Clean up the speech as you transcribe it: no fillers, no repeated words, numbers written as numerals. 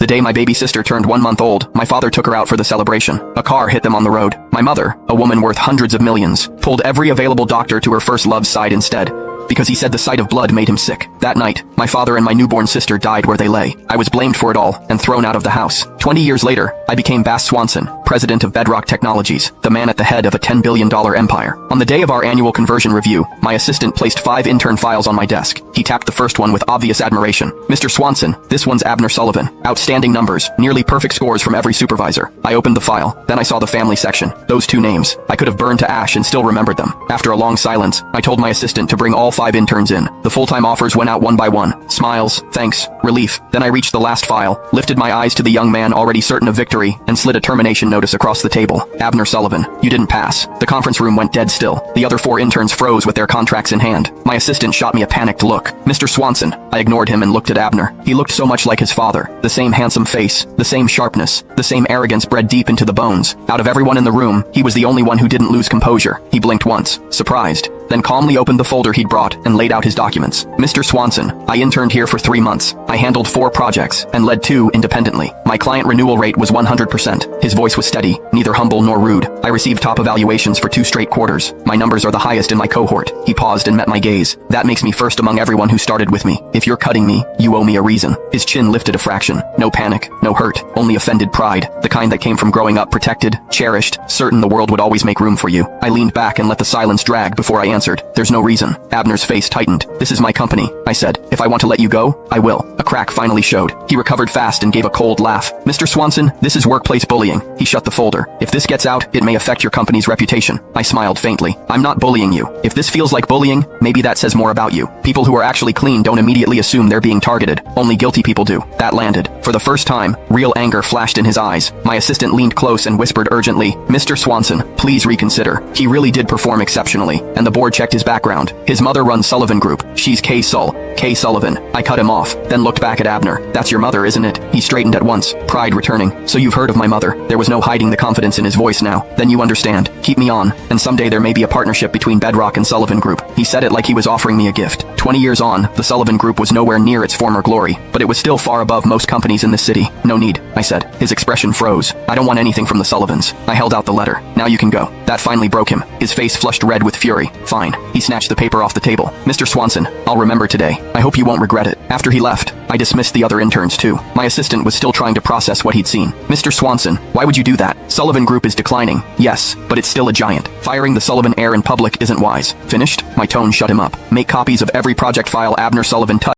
The day my baby sister turned 1 month old, my father took her out for the celebration. A car hit them on the road. My mother, a woman worth hundreds of millions, pulled every available doctor to her first love's side instead, because he said the sight of blood made him sick. That night, my father and my newborn sister died where they lay. I was blamed for it all and thrown out of the house. 20 years later, I became Bass Swanson, president of Bedrock Technologies, the man at the head of a $10 billion empire. On the day of our annual conversion review, my assistant placed 5 intern files on my desk. He tapped the first one with obvious admiration. "Mr. Swanson, this one's Abner Sullivan. Outstanding numbers, nearly perfect scores from every supervisor." I opened the file, then I saw the family section. Those 2 names, I could have burned to ash and still remembered them. After a long silence, I told my assistant to bring all 5 interns in. The full-time offers went out one by one. Smiles, thanks, relief. Then I reached the last file, lifted my eyes to the young man already certain of victory, and slid a termination notice across the table. "Abner Sullivan, you didn't pass." The conference room went dead still. The other 4 interns froze with their contracts in hand. My assistant shot me a panicked look. "Mr. Swanson." I ignored him and looked at Abner. He looked so much like his father. The same handsome face, the same sharpness, the same arrogance bred deep into the bones. Out of everyone in the room, he was the only one who didn't lose composure. He blinked once, surprised, then calmly opened the folder he'd brought and laid out his documents. "Mr. Swanson, I interned here for 3 months. I handled 4 projects and led 2 independently. My client renewal rate was 100%. His voice was steady, neither humble nor rude. I received top evaluations for 2 straight quarters. My numbers are the highest in my cohort." He paused and met my gaze. "That makes me first among everyone who started with me. If you're cutting me, you owe me a reason." His chin lifted a fraction. No panic, no hurt, only offended pride. The kind that came from growing up protected, cherished, certain the world would always make room for you. I leaned back and let the silence drag before I answered. "There's no reason." Abner's face tightened. "This is my company," I said. "If I want to let you go, I will." A crack finally showed. He recovered fast and gave a cold laugh. "Mr. Swanson, this is workplace bullying." He shut the folder. "If this gets out, it may affect your company's reputation." I smiled faintly. "I'm not bullying you. If this feels like bullying, maybe that says more about you. People who are actually clean don't immediately assume they're being targeted. Only guilty people do." That landed. For the first time, real anger flashed in his eyes. My assistant leaned close and whispered urgently, "Mr. Swanson, please reconsider. He really did perform exceptionally." And the board checked his background. His mother runs Sullivan Group. She's Kay Sullivan. I cut him off, then looked back at Abner. "That's your mother, isn't it?" He straightened at once, pride returning. "So you've heard of my mother." There was no hiding the confidence in his voice now. "Then you understand. Keep me on, and someday there may be a partnership between Bedrock and Sullivan Group." He said it like he was offering me a gift. 20 years on, the Sullivan Group was nowhere near its former glory, but it was still far above most companies in this city. "No need," I said. His expression froze. "I don't want anything from the Sullivans." I held out the letter. "Now you can go." That finally broke him. His face flushed red with fury. "Fine." He snatched the paper off the table. "Mr. Swanson, I'll remember today. I hope you won't regret it." After he left, I dismissed the other interns too. My assistant was still trying to process what he'd seen. "Mr. Swanson, why would you do that? Sullivan Group is declining. Yes, but it's still a giant. Firing the Sullivan heir in public isn't wise." "Finished?" My tone shut him up. "Make copies of every project file Abner Sullivan touched."